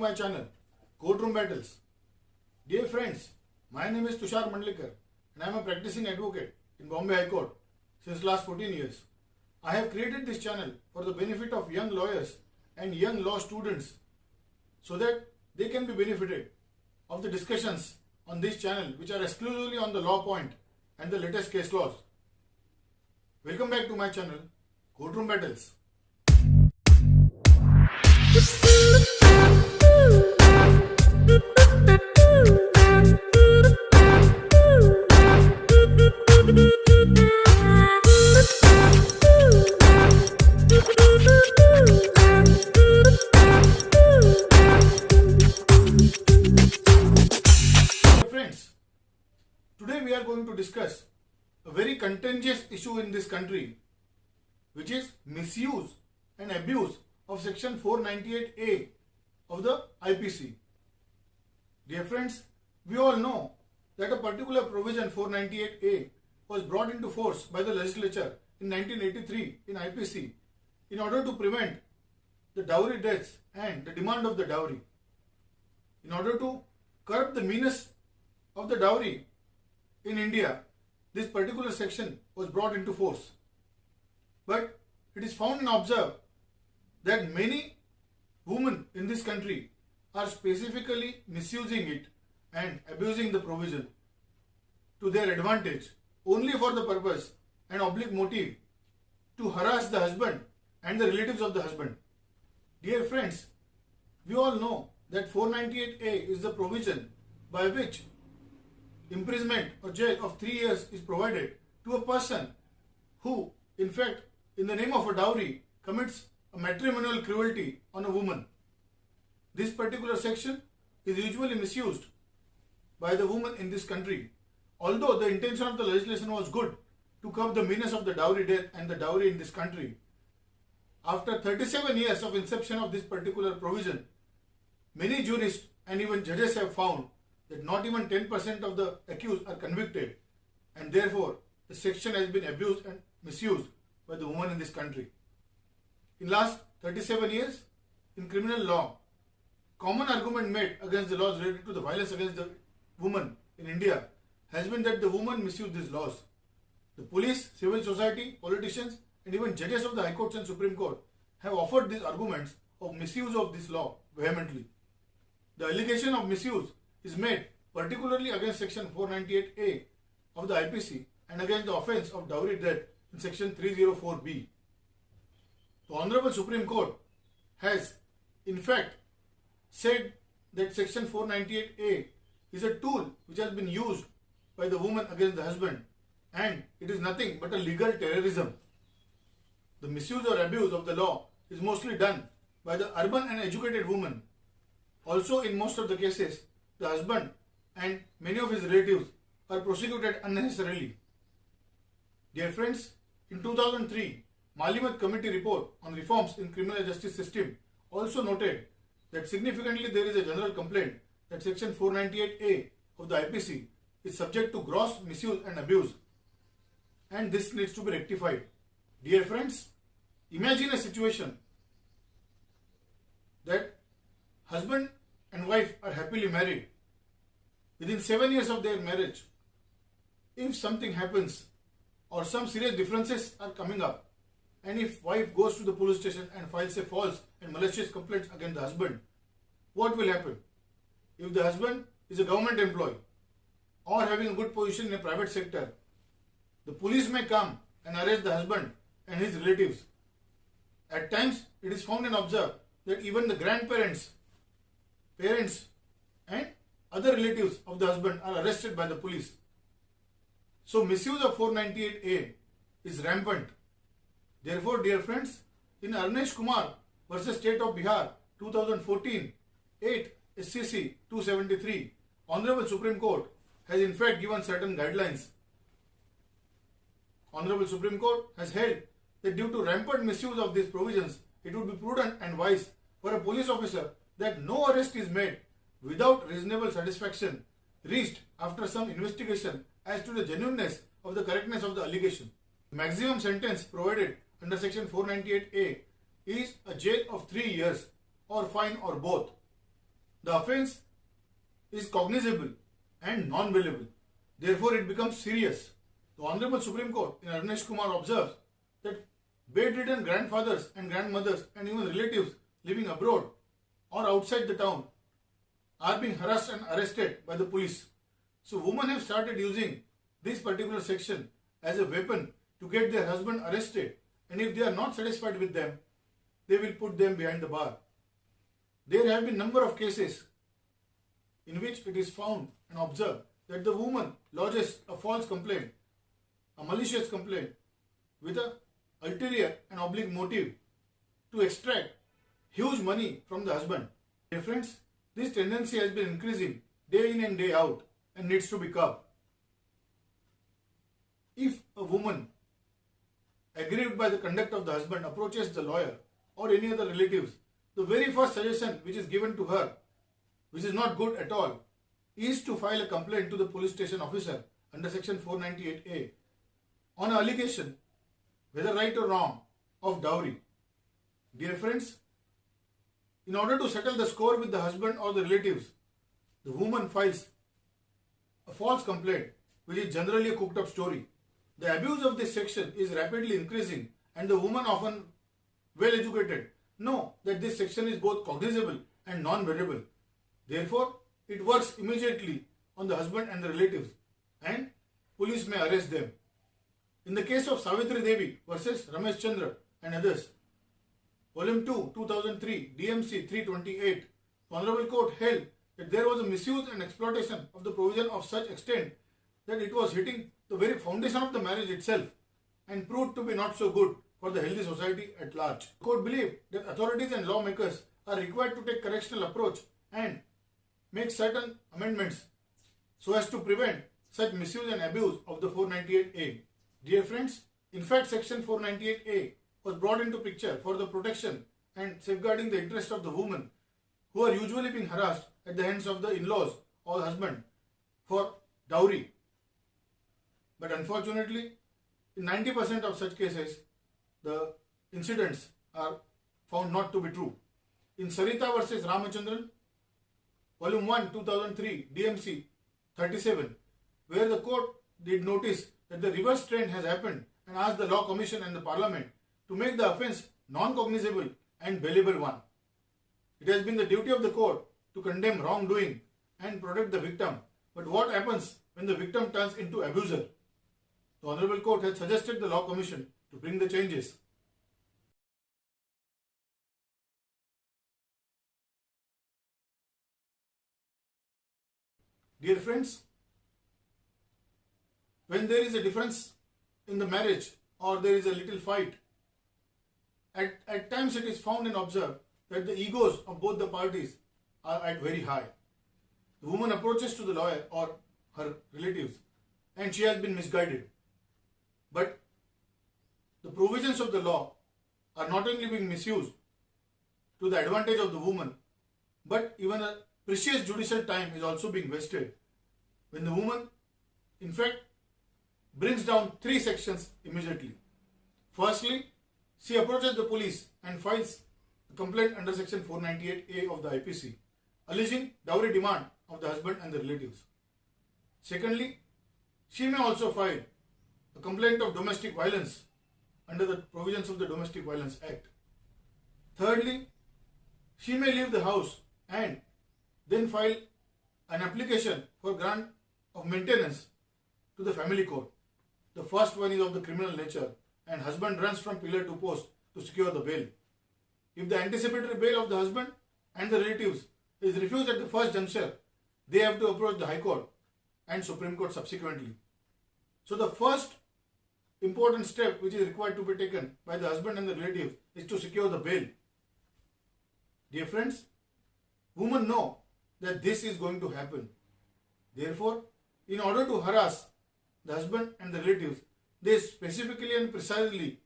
my channel, Courtroom Battles. Dear friends, my name is Tushar Mandlikar and I am a practicing advocate in Bombay High Court since last 14 years. I have created this channel for the benefit of young lawyers and young law students so that they can be benefited of the discussions on this channel which are exclusively on the law point and the latest case laws. Welcome back to my channel, Courtroom Battles. Friends, today we are going to discuss a very contentious issue in this country, which is misuse and abuse of section 498A of the IPC. Dear friends, we all know that a particular provision 498A was brought into force by the legislature in 1983 in IPC in order to prevent the dowry deaths and the demand of the dowry. In order to curb the meanness of the dowry in India, this particular section was brought into force. But it is found and observed that many women in this country are specifically misusing it and abusing the provision to their advantage only for the purpose and oblique motive to harass the husband and the relatives of the husband. Dear friends, we all know that 498A is the provision by which imprisonment or jail of 3 years is provided to a person who, in fact, in the name of a dowry, commits a matrimonial cruelty on a woman. This particular section is usually misused by the women in this country. Although the intention of the legislation was good to curb the meanness of the dowry death and the dowry in this country, after 37 years of inception of this particular provision, many jurists and even judges have found that not even 10% of the accused are convicted, and therefore the section has been abused and misused by the women in this country. In last 37 years, in criminal law, common argument made against the laws related to the violence against the woman in India has been that the woman misused these laws. The police, civil society, politicians and even judges of the High Court and Supreme Court have offered these arguments of misuse of this law vehemently. The allegation of misuse is made particularly against section 498A of the IPC and against the offence of dowry death in section 304B. The Honorable Supreme Court has in fact said that section 498A is a tool which has been used by the woman against the husband and it is nothing but a legal terrorism. The misuse or abuse of the law is mostly done by the urban and educated woman. Also, in most of the cases, the husband and many of his relatives are prosecuted unnecessarily. Dear friends, in 2003, Malimat Committee report on reforms in criminal justice system also noted that significantly there is a general complaint that section 498A of the IPC is subject to gross misuse and abuse, and this needs to be rectified. Dear friends, imagine a situation that husband and wife are happily married. Within 7 years of their marriage, if something happens or some serious differences are coming up, and if wife goes to the police station and files a false and malicious complaint against the husband, what will happen? If the husband is a government employee or having a good position in a private sector, the police may come and arrest the husband and his relatives. At times, it is found and observed that even the grandparents, parents and other relatives of the husband are arrested by the police. So misuse of 498A is rampant. Therefore, dear friends, in Arnesh Kumar versus State of Bihar 2014 8 SCC 273, Honorable Supreme Court has in fact given certain guidelines. Honorable Supreme Court has held that due to rampant misuse of these provisions, it would be prudent and wise for a police officer that no arrest is made without reasonable satisfaction reached after some investigation as to the genuineness of the correctness of the allegation. Maximum sentence provided under section 498A is a jail of 3 years or fine or both. the offence is cognizable and non-bailable. Therefore, it becomes serious. The Honorable Supreme Court in Arnesh Kumar observes that bedridden grandfathers and grandmothers and even relatives living abroad or outside the town are being harassed and arrested by the police. So women have started using this particular section as a weapon to get their husband arrested, and if they are not satisfied with them, they will put them behind the bar. There have been number of cases in which it is found and observed that the woman lodges a false complaint, a malicious complaint with a ulterior and oblique motive to extract huge money from the husband. Dear friends, this tendency has been increasing day in and day out and needs to be curbed. If a woman aggrieved by the conduct of the husband approaches the lawyer or any other relatives, the very first suggestion which is given to her, which is not good at all, is to file a complaint to the police station officer under section 498A on an allegation, whether right or wrong, of dowry. Dear friends, in order to settle the score with the husband or the relatives, the woman files a false complaint, which is generally a cooked up story. The abuse of this section is rapidly increasing, and the woman, often well educated, know that this section is both cognizable and non-bearable. Therefore, it works immediately on the husband and the relatives, and police may arrest them. In the case of Savitri Devi versus Ramesh Chandra and others, Volume 2, 2003, DMC 328, the Honorable Court held that there was a misuse and exploitation of the provision of such extent that it was hitting the very foundation of the marriage itself and proved to be not so good for the healthy society at large. The court believed that authorities and lawmakers are required to take correctional approach and make certain amendments so as to prevent such misuse and abuse of the 498A. Dear friends, in fact, section 498A was brought into picture for the protection and safeguarding the interest of the women who are usually being harassed at the hands of the in-laws or husband for dowry. But unfortunately, in 90% of such cases, the incidents are found not to be true. In Sarita versus Ramachandran, Volume 1, 2003, DMC 37, where the court did notice that the reverse trend has happened and asked the Law Commission and the Parliament to make the offence non-cognizable and bailable one. It has been the duty of the court to condemn wrongdoing and protect the victim. But what happens when the victim turns into abuser? The Honorable Court has suggested the Law Commission to bring the changes. Dear friends, when there is a difference in the marriage or there is a little fight, at times it is found and observed that the egos of both the parties are at very high. The woman approaches to the lawyer or her relatives and she has been misguided. But the provisions of the law are not only being misused to the advantage of the woman, but even a precious judicial time is also being wasted when the woman, in fact, brings down 3 sections immediately. Firstly, she approaches the police and files a complaint under section 498A of the IPC, alleging dowry demand of the husband and the relatives. Secondly, she may also file a complaint of domestic violence under the provisions of the Domestic Violence Act. Thirdly, she may leave the house and then file an application for grant of maintenance to the family court. The first one is of the criminal nature, and husband runs from pillar to post to secure the bail. If the anticipatory bail of the husband and the relatives is refused at the first juncture, they have to approach the High Court and Supreme Court subsequently. So the first important step which is required to be taken by the husband and the relatives is to secure the bail. Dear friends, women know that this is going to happen. Therefore, in order to harass the husband and the relatives, they specifically and precisely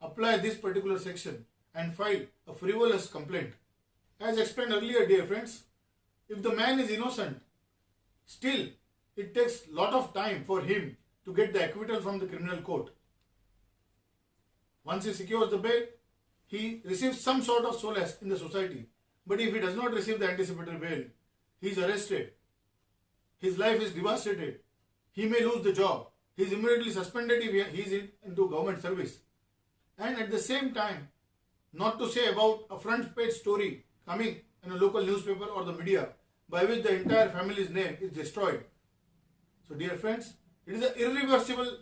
apply this particular section and file a frivolous complaint. As explained earlier, dear friends, if the man is innocent, still it takes lot of time for him to get the acquittal from the criminal court. Once he secures the bail, he receives some sort of solace in the society. But if he does not receive the anticipatory bail, he is arrested, his life is devastated, he may lose the job, he is immediately suspended if he is into government service. And at the same time, not to say about a front page story coming in a local newspaper or the media by which the entire family's name is destroyed. So dear friends, it is an irreversible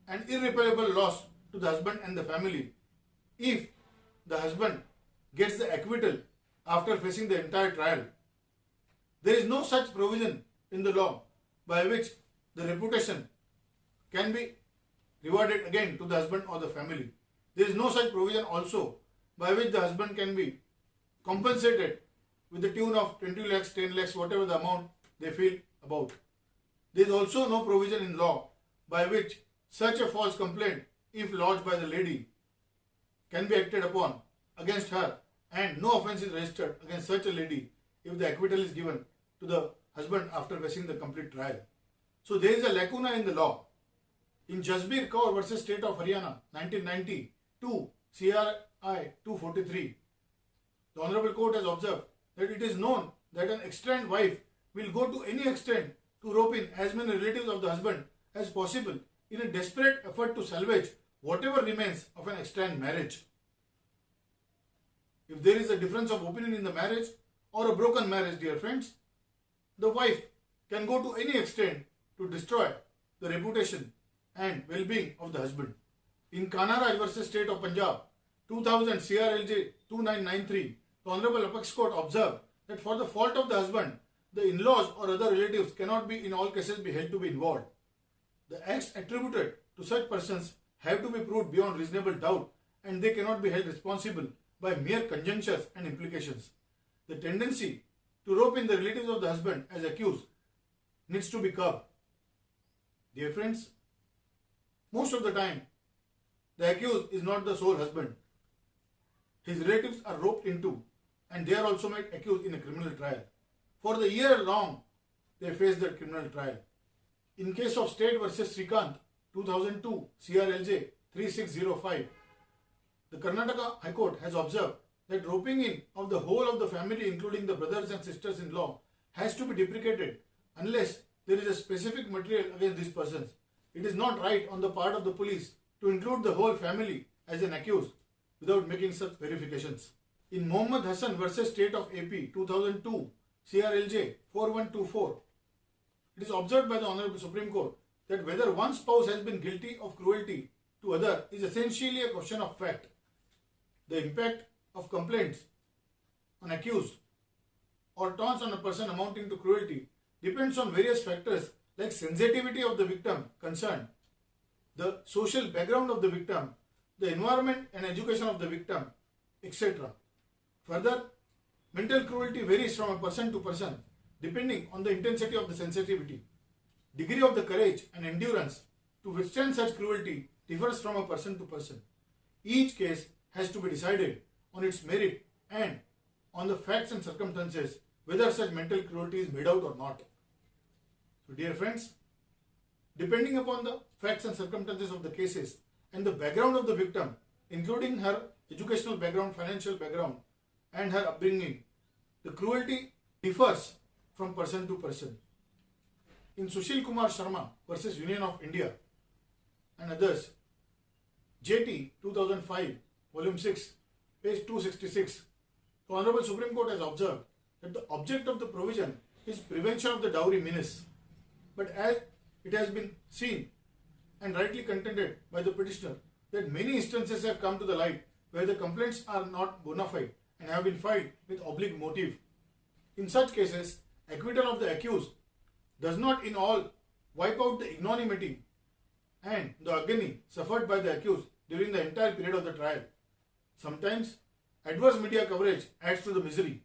and irreparable loss to the husband and the family if the husband gets the acquittal after facing the entire trial. There is no such provision in the law by which the reputation can be rewarded again to the husband or the family. There is no such provision also by which the husband can be compensated with the tune of 20 lakhs, 10 lakhs, whatever the amount they feel about. There is also no provision in law by which such a false complaint, if lodged by the lady, can be acted upon against her, and no offence is registered against such a lady if the acquittal is given to the husband after facing the complete trial. So there is a lacuna in the law. In Jasbir Kaur versus State of Haryana, 1992, CRI 243, the Honorable Court has observed that it is known that an extant wife will go to any extent to rope in as many relatives of the husband as possible in a desperate effort to salvage whatever remains of an extant marriage. If there is a difference of opinion in the marriage or a broken marriage, dear friends, the wife can go to any extent to destroy the reputation and well-being of the husband. In Kanaraj versus State of Punjab, 2000 CRLJ 2993, the Honorable Apex Court observed that for the fault of the husband, the in-laws or other relatives cannot be in all cases be held to be involved. The acts attributed to such persons have to be proved beyond reasonable doubt, and they cannot be held responsible by mere conjunctures and implications. The tendency to rope in the relatives of the husband as accused needs to be curbed. Dear friends, most of the time, the accused is not the sole husband. His relatives are roped into, and they are also made accused in a criminal trial. For the year long, they face the criminal trial. In case of State versus Srikant, 2002, CRLJ 3605, the Karnataka High Court has observed that roping in of the whole of the family, including the brothers and sisters-in-law, has to be deprecated unless there is a specific material against these persons. It is not right on the part of the police to include the whole family as an accused without making such verifications. In Mohammad Hassan versus State of AP 2002, CRLJ 4124, it is observed by the Honorable Supreme Court that whether one spouse has been guilty of cruelty to other is essentially a question of fact. The impact of complaints on accused or taunts on a person amounting to cruelty depends on various factors like sensitivity of the victim concerned, the social background of the victim, the environment and education of the victim, etc. Further, mental cruelty varies from a person to person depending on the intensity of the sensitivity. Degree of the courage and endurance to withstand such cruelty differs from a person to person. Each case has to be decided on its merit and on the facts and circumstances whether such mental cruelty is made out or not. So dear friends, depending upon the facts and circumstances of the cases and the background of the victim, including her educational background, financial background and her upbringing, the cruelty differs from person to person. In Sushil Kumar Sharma versus Union of India and others, JT 2005, Volume 6, page 266, the Honorable Supreme Court has observed that the object of the provision is prevention of the dowry menace. But as it has been seen and rightly contended by the petitioner that many instances have come to the light where the complaints are not bona fide and have been filed with oblique motive. In such cases, acquittal of the accused does not in all wipe out the ignominy and the agony suffered by the accused during the entire period of the trial. Sometimes, adverse media coverage adds to the misery.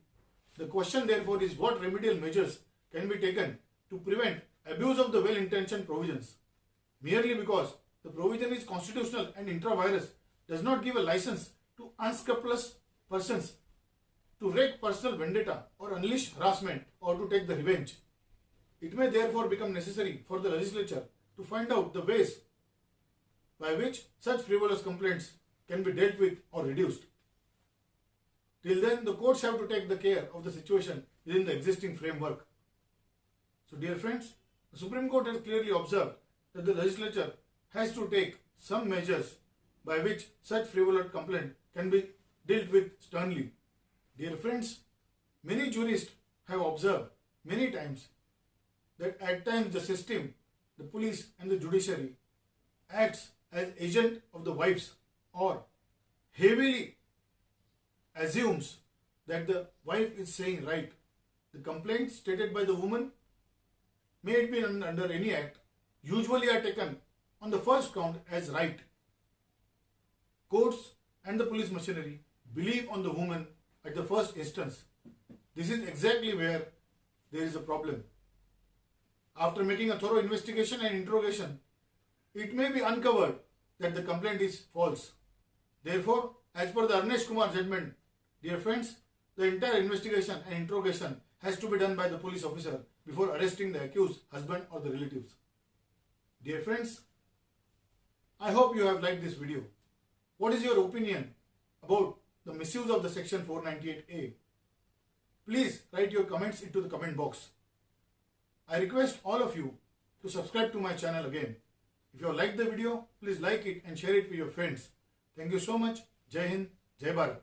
The question therefore is what remedial measures can be taken to prevent abuse of the well-intentioned provisions. Merely because the provision is constitutional and intra-virus does not give a license to unscrupulous persons to wreak personal vendetta or unleash harassment or to take the revenge. It may therefore become necessary for the legislature to find out the ways by which such frivolous complaints can be dealt with or reduced. Till then, the courts have to take the care of the situation within the existing framework. So dear friends, the Supreme Court has clearly observed that the legislature has to take some measures by which such frivolous complaint can be dealt with sternly. Dear friends, many jurists have observed many times that at times the system, the police and the judiciary acts as agent of the wives or heavily assumes that the wife is saying right. The complaints stated by the woman, may it be under any act, usually are taken on the first count as right. Courts and the police machinery believe on the woman at the first instance. This is exactly where there is a problem. After making a thorough investigation and interrogation, it may be uncovered that the complaint is false. Therefore, as per the Arnesh Kumar judgment, dear friends, the entire investigation and interrogation has to be done by the police officer before arresting the accused husband or the relatives. Dear friends, I hope you have liked this video. What is your opinion about the misuse of the section 498A? Please write your comments into the comment box. I request all of you to subscribe to my channel again. If you have liked the video, please like it and share it with your friends. Thank you so much. Jai Hind, Jai Bharat.